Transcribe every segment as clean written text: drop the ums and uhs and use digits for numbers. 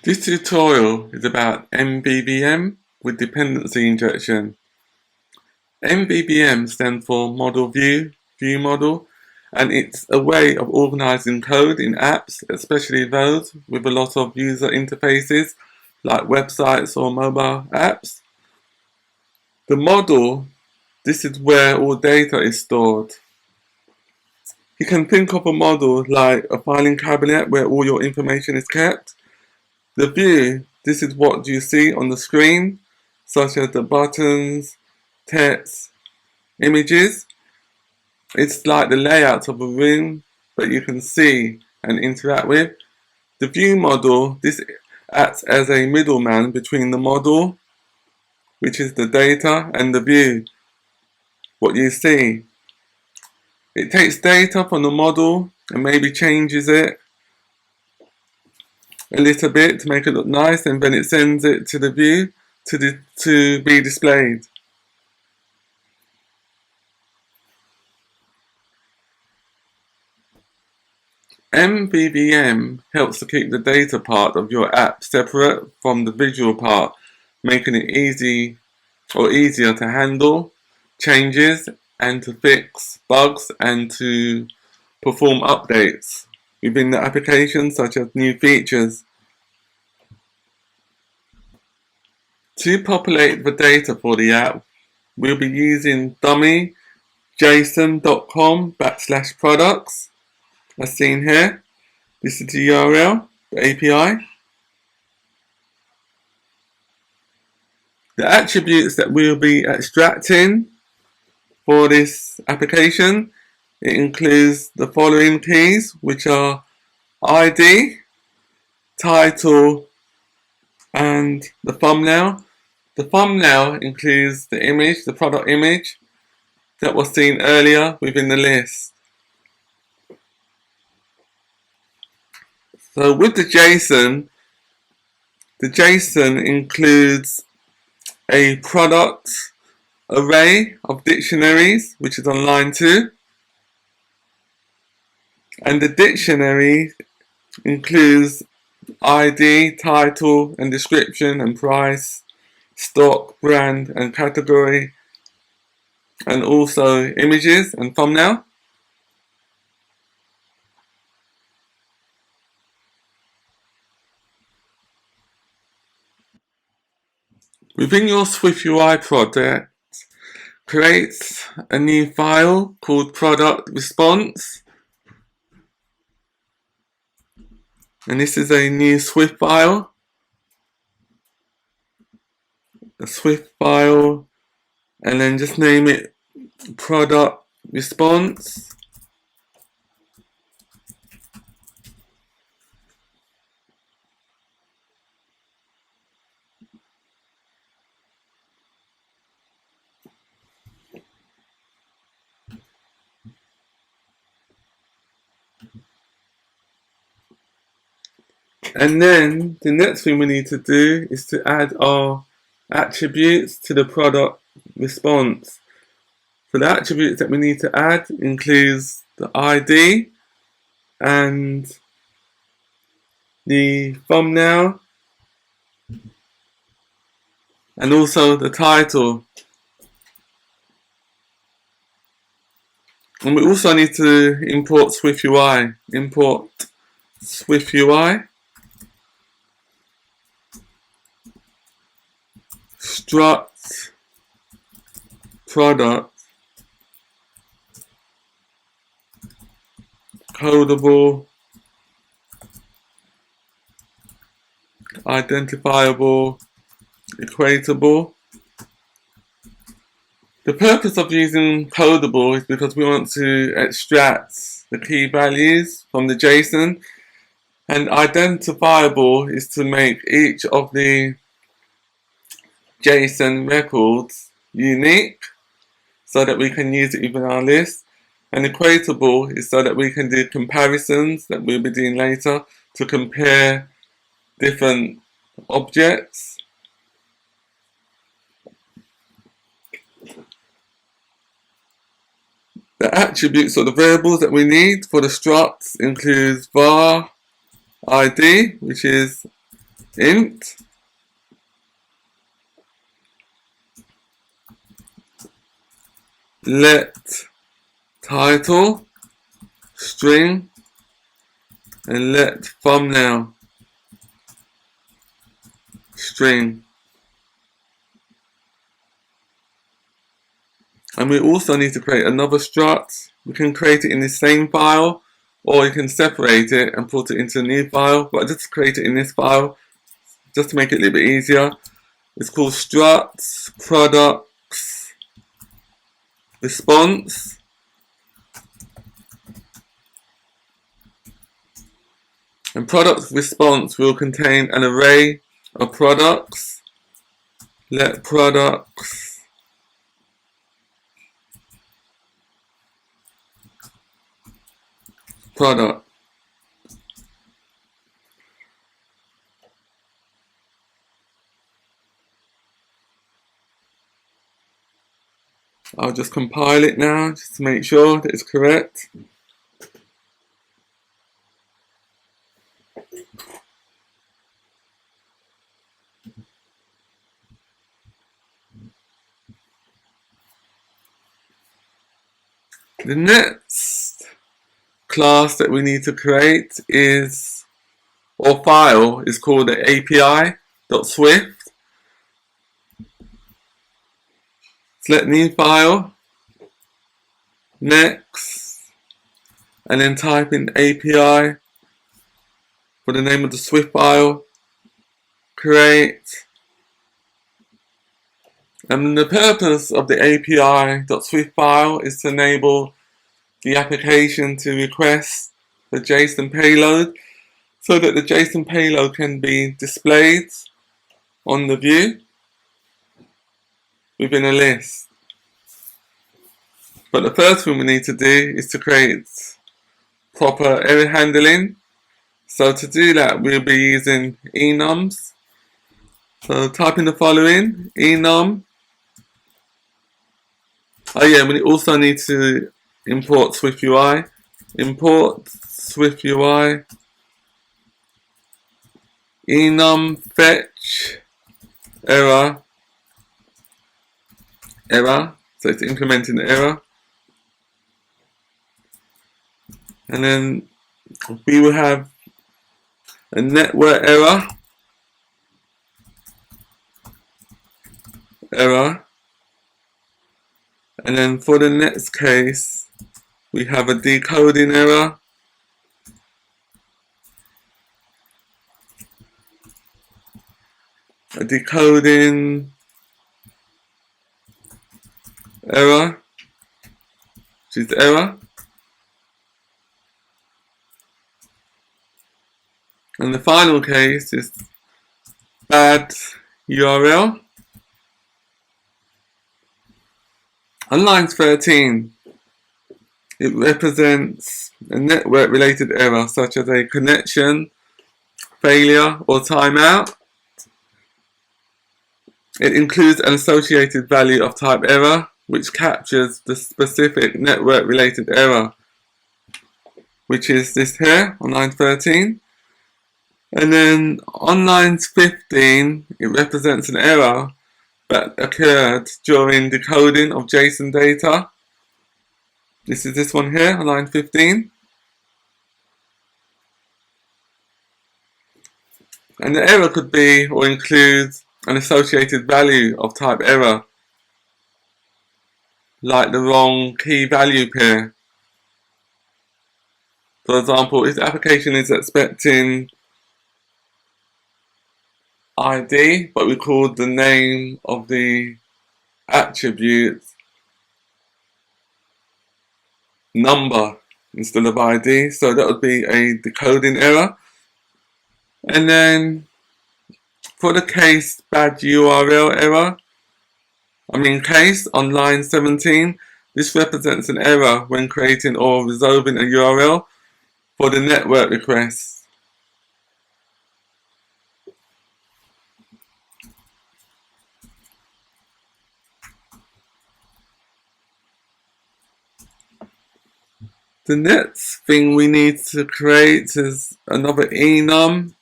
This tutorial is about MVVM with dependency injection. MVVM stands for Model View Model, and it's a way of organizing code in apps, especially those with a lot of user interfaces like websites or mobile apps. The model, this is where all data is stored. You can think of a model like a filing cabinet where all your information is kept. The view, this is what you see on the screen, such as the buttons, text, images. It's like the layout of a room that you can see and interact with. The view model, this acts as a middleman between the model, which is the data, and the view, what you see. It takes data from the model and maybe changes it a little bit to make it look nice, and then it sends it to the view to be displayed. MVVM helps to keep the data part of your app separate from the visual part, making it easier to handle changes and to fix bugs and to perform updates within the application, such as new features. To populate the data for the app, we'll be using dummy json.com/products, as seen here. This is the URL, the API. The attributes that we'll be extracting for this application, it includes the following keys, which are ID, title, and the thumbnail. The thumbnail includes the image, the product image that was seen earlier within the list. So with the JSON includes a product array of dictionaries, which is on line 2. And the dictionary includes ID, title, and description, and price, stock, brand, and category, and also images and thumbnail. Within your SwiftUI project, create a new file called product response. And this is a new Swift file. A Swift file, and then just name it product response. And then the next thing we need to do is to add our attributes to the product response. So the attributes that we need to add includes the ID and the thumbnail and also the title. And we also need to import SwiftUI. Import SwiftUI. Struct product codable identifiable equatable. The purpose of using codable is because we want to extract the key values from the JSON, and identifiable is to make each of the JSON records unique so that we can use it within our list, and equatable is so that we can do comparisons that we'll be doing later to compare different objects. The attributes or the variables that we need for the structs includes var ID, which is int let title string and let thumbnail string. And we also need to create another struct. We can create it in the same file, or you can separate it and put it into a new file, but I just create it in this file just to make it a little bit easier. It's called structs products response. And product response will contain an array of products. Let products product. I'll just compile it now just to make sure that it's correct. The next class that we need to create is, or file, is called the API.swift. Select new file, next, and then type in API for the name of the Swift file, create. And the purpose of the API.swift file is to enable the application to request the JSON payload so that the JSON payload can be displayed on the view within a list. But the first thing we need to do is to create proper error handling. So to do that, we'll be using enums. So type in the following, enum. Oh yeah, we also need to import SwiftUI. Import SwiftUI enum fetch error. So it's implementing the error. And then we will have a network error. And then for the next case, we have a decoding error. A decoding error, which is error. And the final case is bad URL. On line 13, it represents a network related error such as a connection failure or timeout. It includes an associated value of type error which captures the specific network related error, which is this here on line 13. And then on line 15, it represents an error that occurred during decoding of JSON data. This is this one here on line 15. And the error could be or include an associated value of type error, like the wrong key value pair. For example, if the application is expecting ID, but we called the name of the attribute number instead of ID, so that would be a decoding error. And then for the case bad URL error, case on line 17, this represents an error when creating or resolving a URL for the network request. The next thing we need to create is another enum.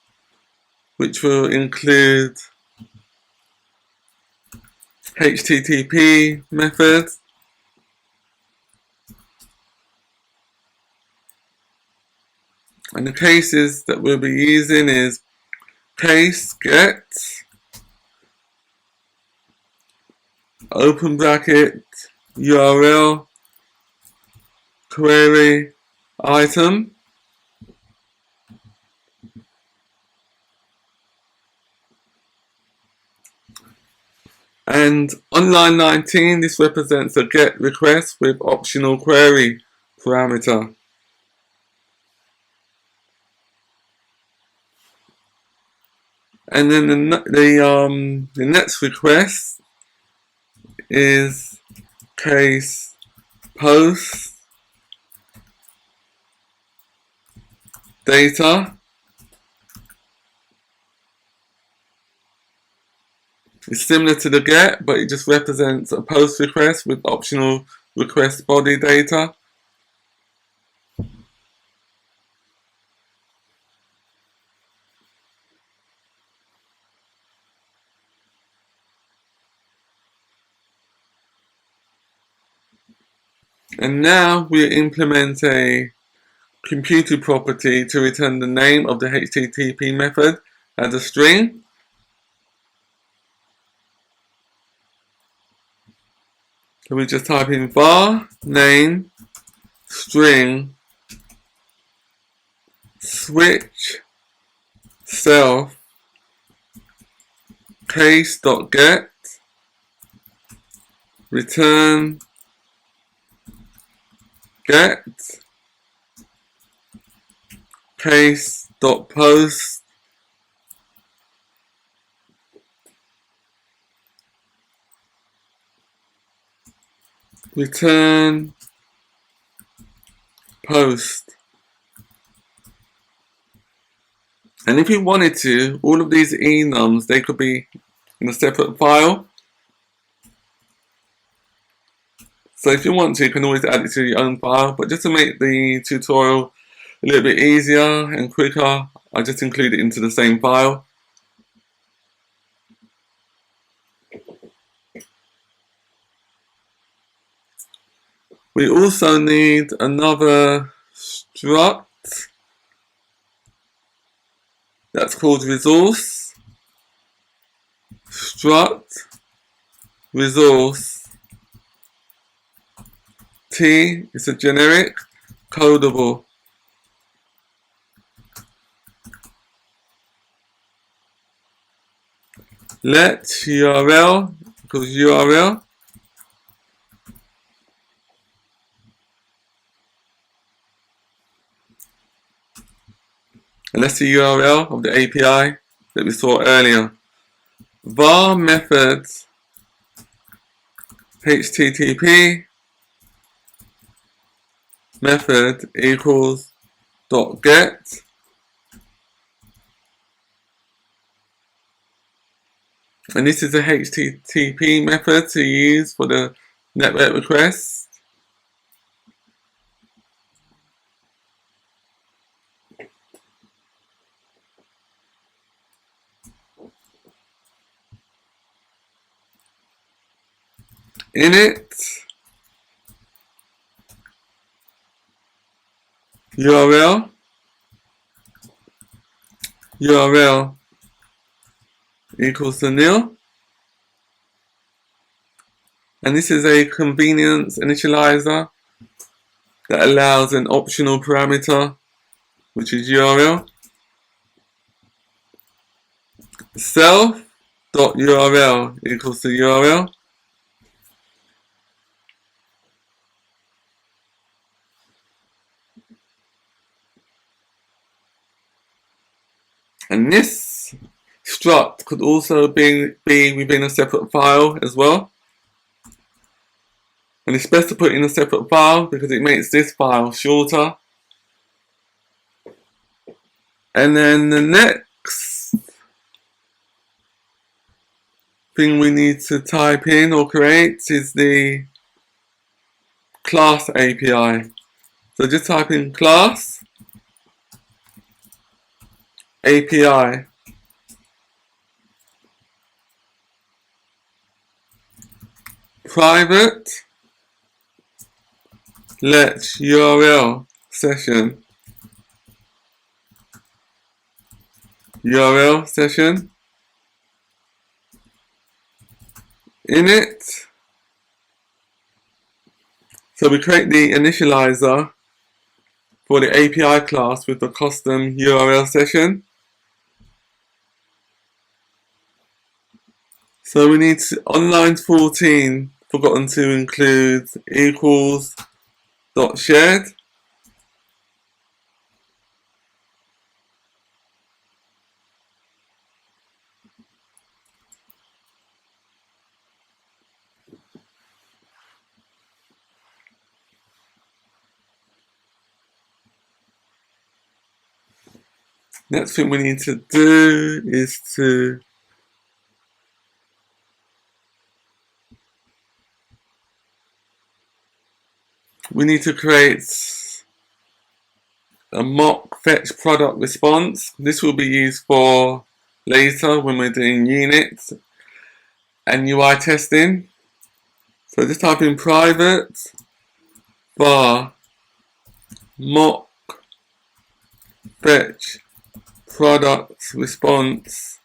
which will include HTTP methods, and the cases that we'll be using is case get, open bracket, URL, query, item, and on line 19 this represents a GET request with optional query parameter. And then the next request is case post data. It's similar to the GET, but it just represents a post request with optional request body data. And now we implement a computer property to return the name of the HTTP method as a string. So we just type in var name string switch self case.get return get case.post return post. And if you wanted to, all of these enums, they could be in a separate file. So if you want to, you can always add it to your own file, but just to make the tutorial a little bit easier and quicker, I just include it into the same file. We also need another struct that's called resource. Struct resource T is a generic codable. Let URL equals URL. And that's the URL of the API that we saw earlier. Var methods HTTP method equals .get and this is a HTTP method to use for the network request. Init URL equals to nil, and this is a convenience initializer that allows an optional parameter which is URL. Self.url equals to URL. And this struct could also be within a separate file as well. And it's best to put it in a separate file because it makes this file shorter. And then the next thing we need to type in or create is the class API. So just type in class API private let URL session init. So we create the initializer for the API class with the custom URL session. So we need to, on line 14, forgotten to include equals dot shared. Next thing we need to do is we need to create a mock fetch product response. This will be used for later when we're doing unit and UI testing. So just type in private var mock fetch product response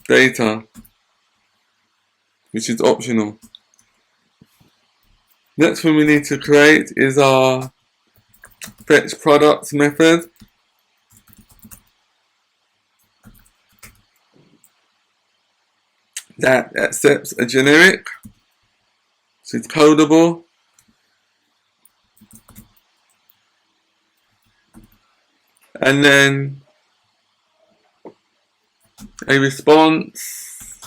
data, which is optional. Next thing we need to create is our fetch products method. That accepts a generic, which is codable. And then a response,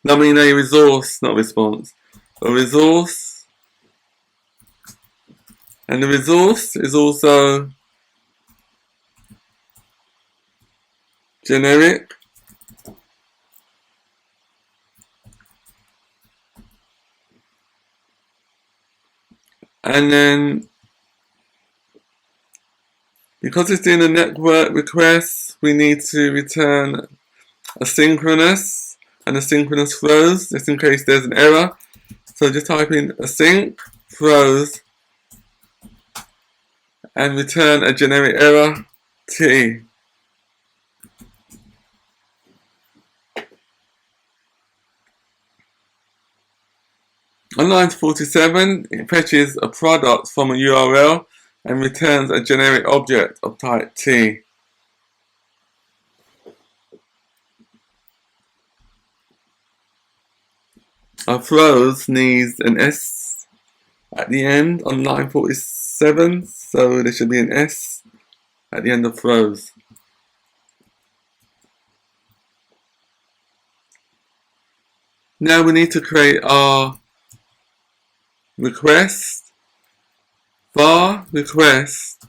I mean a resource, not response, a resource. And the resource is also generic. And then, because it's doing a network request, we need to return asynchronous and asynchronous throws, just in case there's an error. So just type in async throws and return a generic error T. On line 47, it fetches a product from a URL and returns a generic object of type T. Our throws needs an S at the end on line 47, so there should be an S at the end of throws. Now we need to create our request. Var request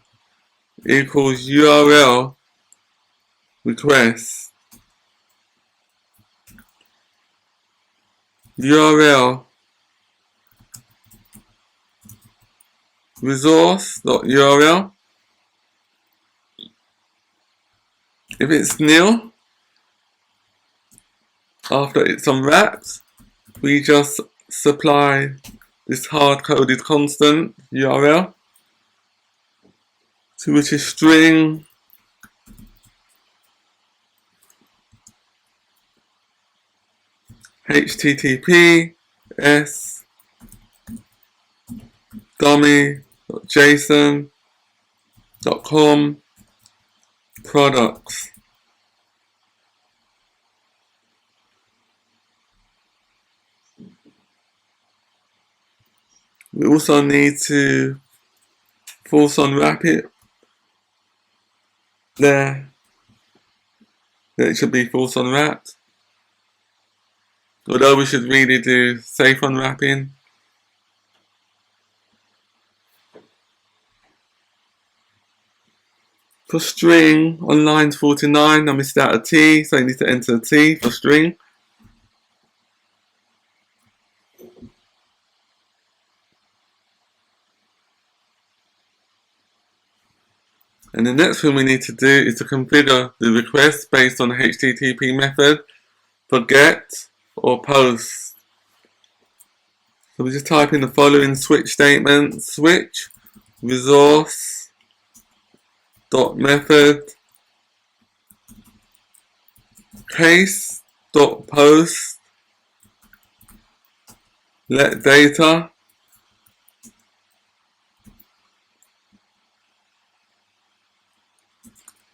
equals URL request. URL resource.url. If it's nil, after it's unwrapped, we just supply this hard-coded constant URL, to which is string https dummy.json.com products. We also need to false unwrap it there. It should be false unwrapped. Although we should really do safe unwrapping. For string, on line 49, I missed out a T, so you need to enter a T for string. And the next thing we need to do is to configure the request based on the HTTP method for get or post. So we just type in the following switch statement: switch resource dot method case dot post let data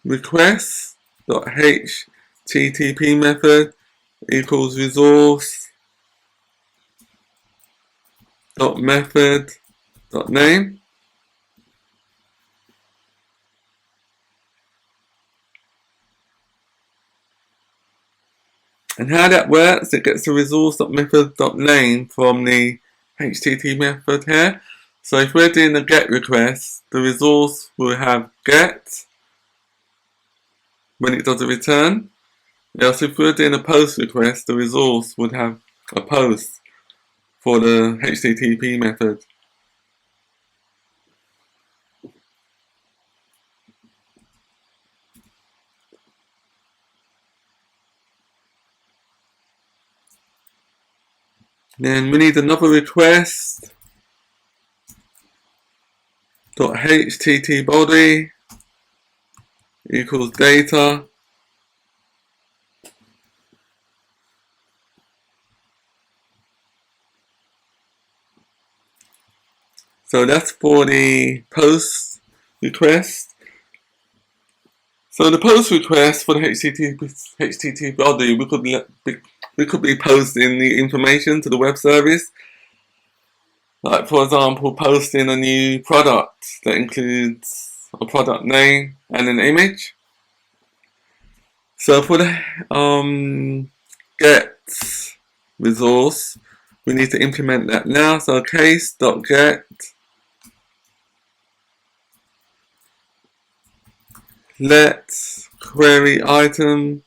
request dot http method equals resource dot method dot name. And how that works, it gets the resource.method.name from the HTTP method here. So if we're doing a GET request, the resource will have GET when it does a return. Else if we're doing a POST request, the resource would have a POST for the HTTP method. Then we need another request .htt body equals data so that's for the post request. So the post request for the HTTP body, we could be posting the information to the web service. Like for example, posting a new product that includes a product name and an image. So for the get resource, we need to implement that now. So case.get let query items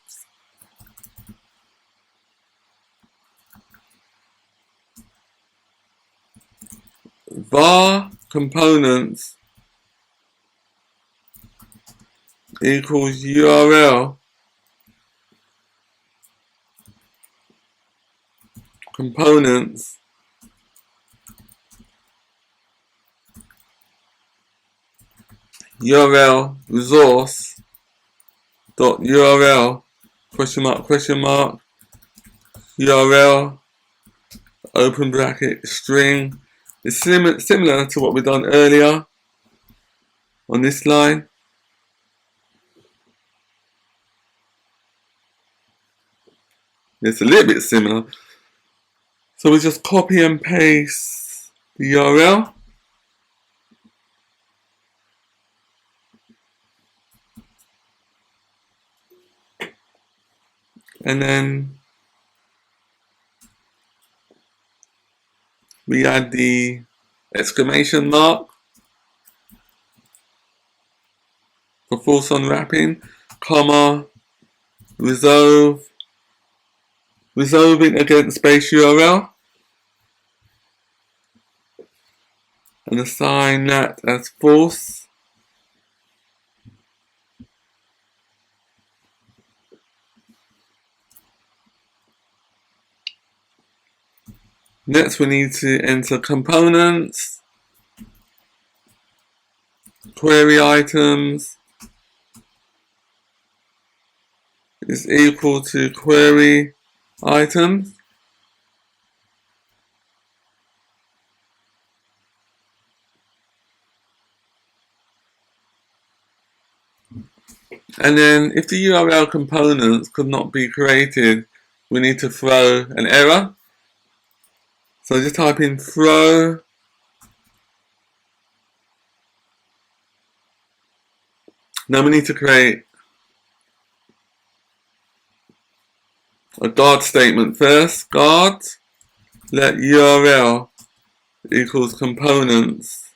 var components equals URL components URL resource dot URL question mark URL open bracket string. It's similar to what we've done earlier on this line. It's a little bit similar. So we just copy and paste the URL. And then we add the exclamation mark for false unwrapping, comma, resolving against space URL, and assign that as false. Next we need to enter components, query items is equal to query items. And then if the URL components could not be created, we need to throw an error. So just type in throw now we need to create a guard statement first. Guard let URL equals components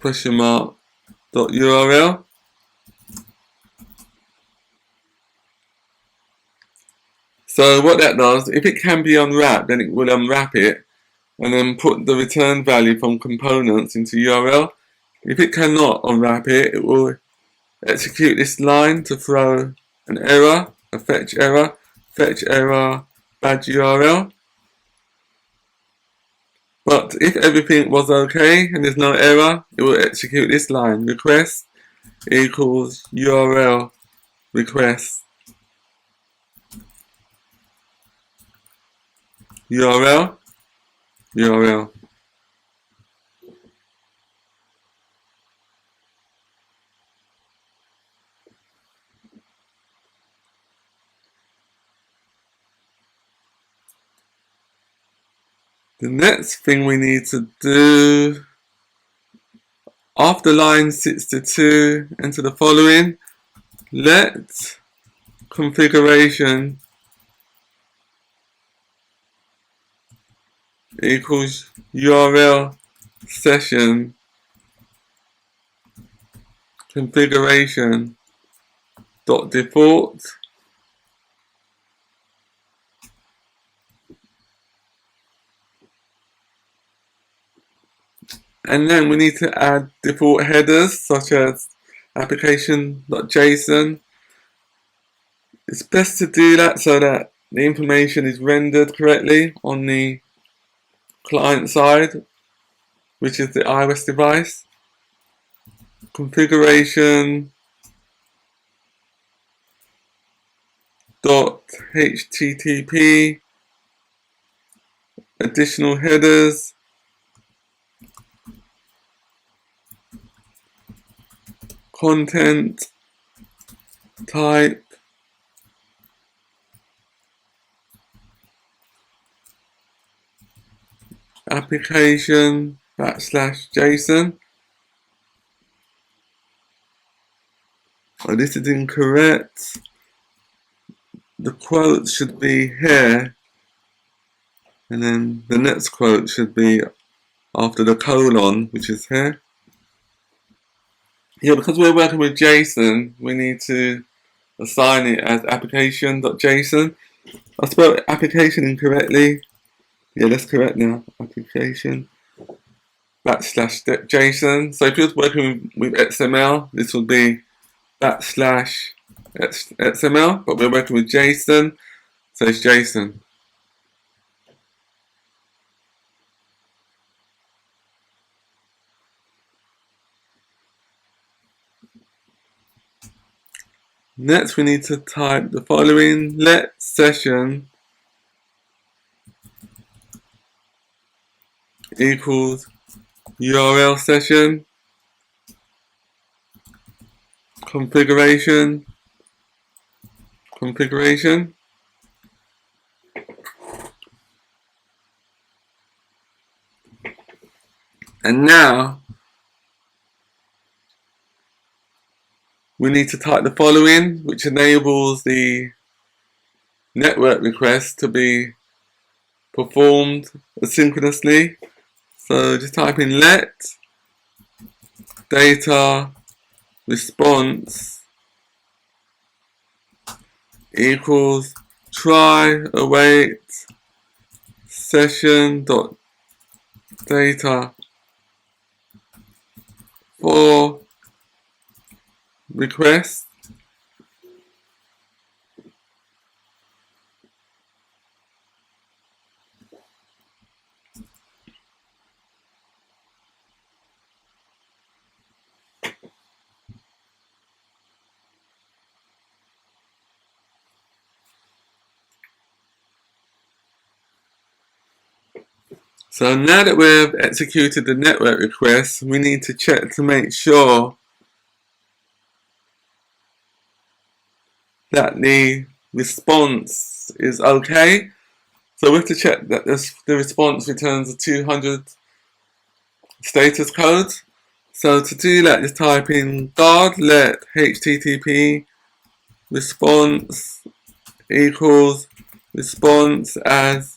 question mark dot URL. So what that does, if it can be unwrapped, then it will unwrap it and then put the return value from components into URL. If it cannot unwrap it, it will execute this line to throw an error, a fetch error, fetch error, bad URL. But if everything was okay and there's no error, it will execute this line: request equals URL request URL URL. The next thing we need to do, after line 62, enter the following: let configuration equals URL session configuration dot default. And then we need to add default headers such as application.json. It's best to do that so that the information is rendered correctly on the client side, which is the iOS device. Configuration dot HTTP, additional headers, content type, application /JSON. Oh, this is incorrect. The quote should be here, and then the next quote should be after the colon, which is here. Yeah, because we're working with JSON, we need to assign it as application.json. I spelled application incorrectly. Yeah, that's correct now. Application /JSON. So if you're working with XML, this would be /XML, but we're working with JSON, so it's JSON. Next, we need to type the following: let session equals URL session configuration. And now we need to type the following, which enables the network request to be performed asynchronously. So just type in let data response equals try await session dot data for request. So now that we've executed the network request, we need to check to make sure that the response is okay. So we have to check that the response returns a 200 status code. So to do that, just type in guard let HTTP response equals response as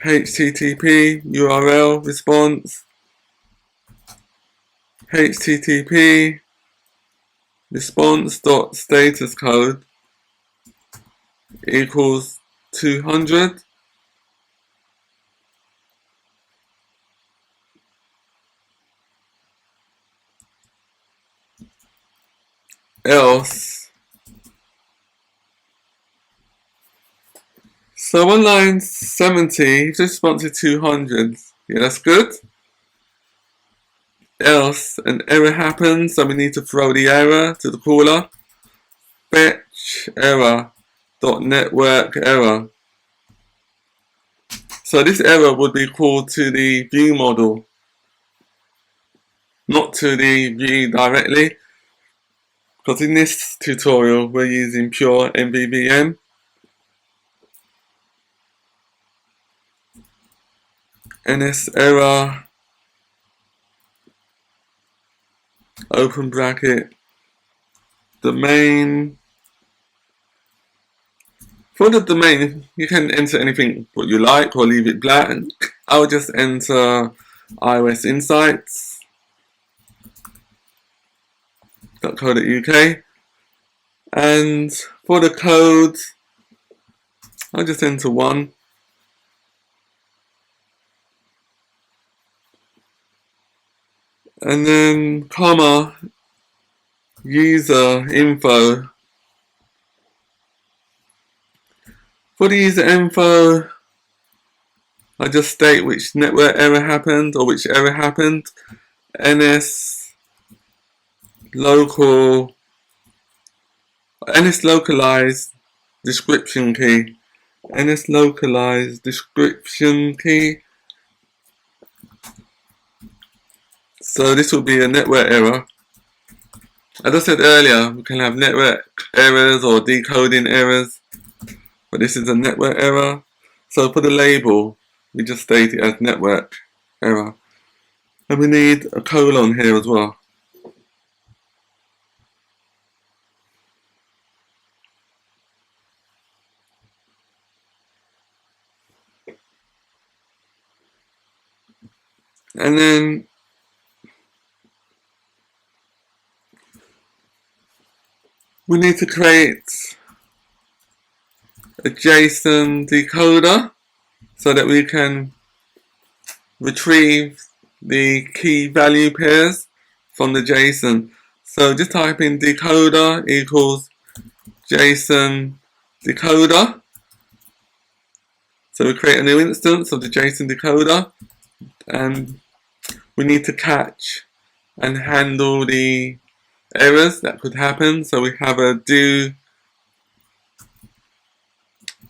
HTTP URL response HTTP response dot status code equals 200. Else So on line 70, just wanted 200. Yeah, that's good. Else, an error happens, so we need to throw the error to the caller. Fetch error dot network error. So this error would be called to the view model, not to the view directly, because in this tutorial we're using pure MVVM. NS error, open bracket, domain. For the domain, you can enter anything what you like or leave it blank. I'll just enter iOS insights.co.uk. And for the code, I'll just enter 1. And then comma, user info. For the user info, I just state which network error happened or which error happened. NS localized description key. NS localized description key. So this will be a network error. As I said earlier, we can have network errors or decoding errors, but this is a network error. So for the label, we just state it as network error. And we need a colon here as well. And then we need to create a JSON decoder so that we can retrieve the key value pairs from the JSON. So just type in decoder equals JSON decoder. So we create a new instance of the JSON decoder, and we need to catch and handle the errors that could happen. So we have a do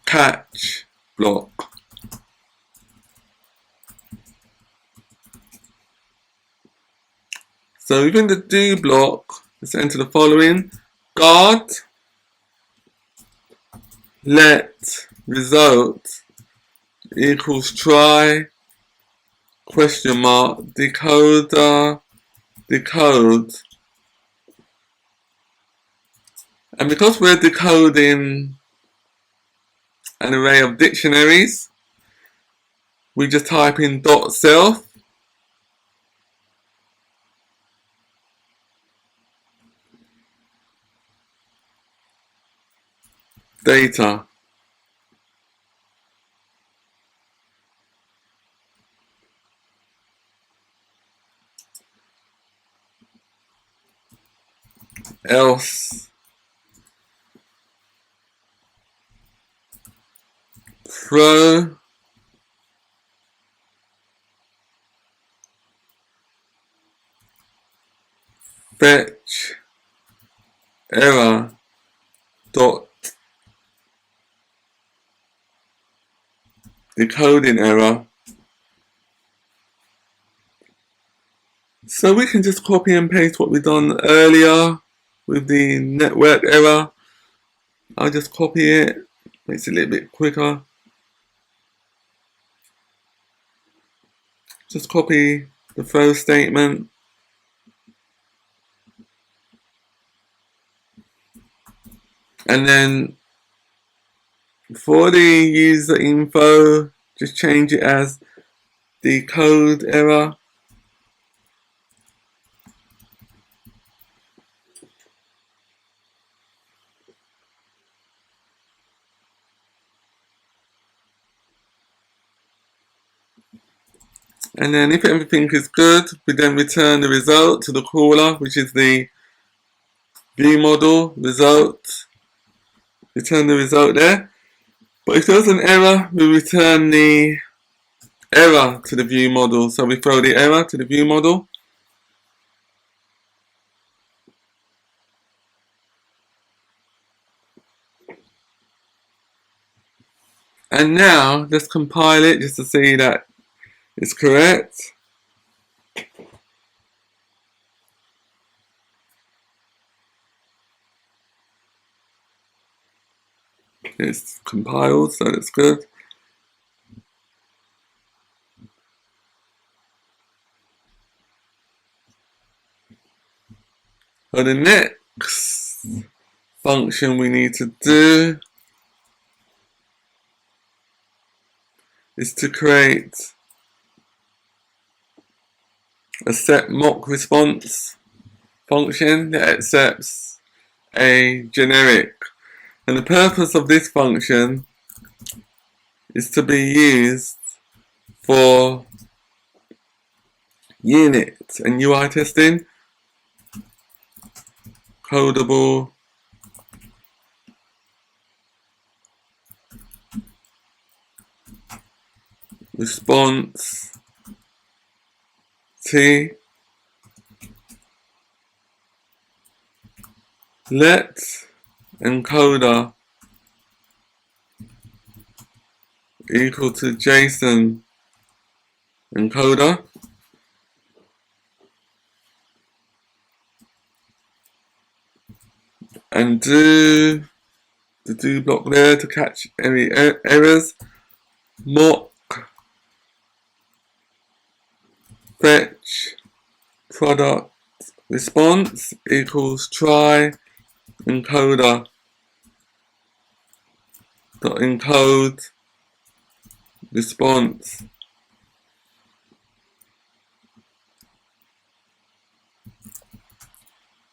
catch block. So within the do block, let's enter the following: guard let result equals try question mark decoder decode. And because we're decoding an array of dictionaries, we just type in .self data. Else throw fetch error dot decoding error. So we can just copy and paste what we've done earlier with the network error. I'll just copy it, makes it a little bit quicker. Just copy the throw statement. And then for the user info, just change it as decode error. And then if everything is good, we then return the result to the caller, which is the view model result. Return the result there. But if there's an error, we return the error to the view model. So we throw the error to the view model. And now let's compile it just to see that it's correct. It's compiled, so that's good. So the next function we need to do is to create a set mock response function that accepts a generic. And the purpose of this function is to be used for unit and UI testing, codable response T. Let encoder equal to JSON encoder. And do the do block there to catch any errors. Mock fetch product response equals try encoder dot encode response.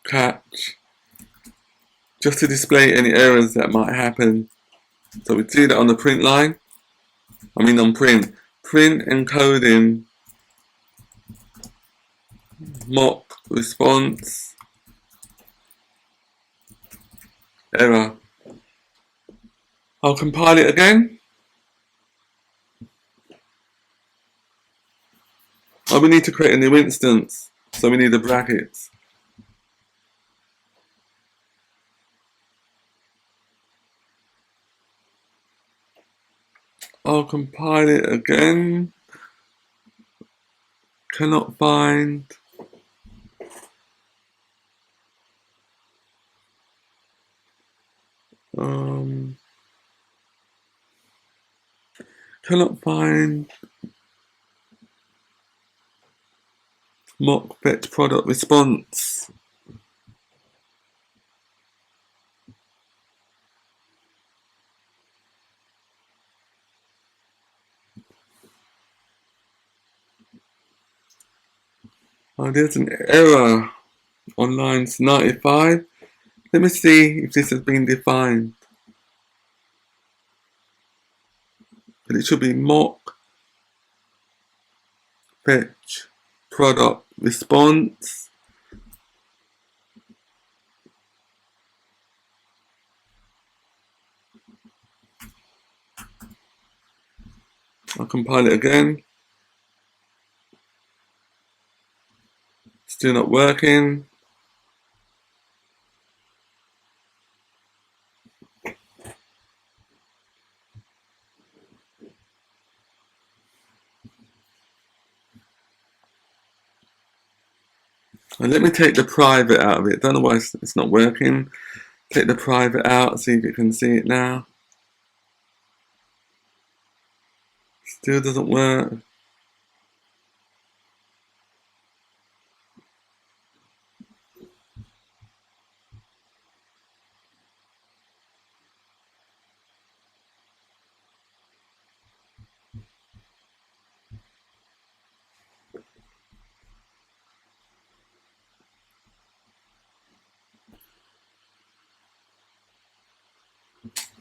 Catch, just to display any errors that might happen. So we do that on the print line. On print encoding mock response error. I'll compile it again. Oh, we need to create a new instance, so we need the brackets. I'll compile it again. Cannot find. Cannot find mock fetch product response. Oh, there's an error on lines 95. Let me see if this has been defined. But it should be mock fetch product response. I'll compile it again. Still not working. And let me take the private out of it. Don't know why it's not working. Take the private out, see if you can see it now. Still doesn't work.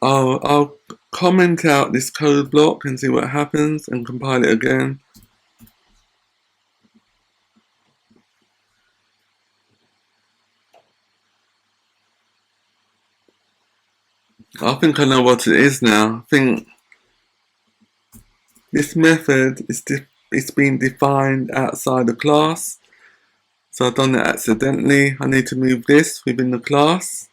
I'll comment out this code block and see what happens and compile it again. I think I know what it is now. I think this method is being defined outside the class. So I've done it accidentally. I need to move this within the class.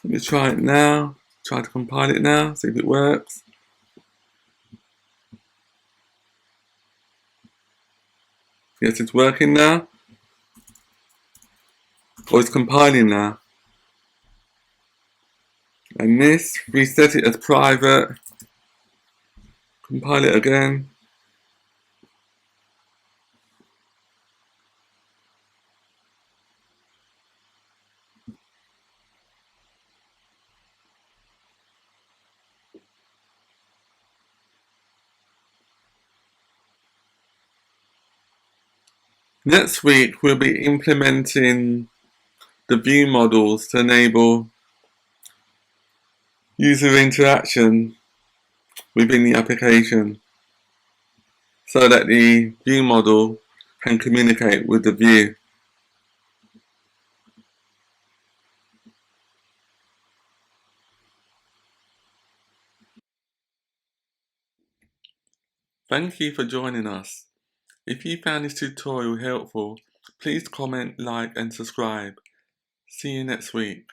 Let me try it now. Try to compile it now, see if it works. Yes, it's working now. Or it's compiling now. And this, reset it as private. Compile it again. Next week, we'll be implementing the view models to enable user interaction within the application so that the view model can communicate with the view. Thank you for joining us. If you found this tutorial helpful, please comment, like and subscribe. See you next week.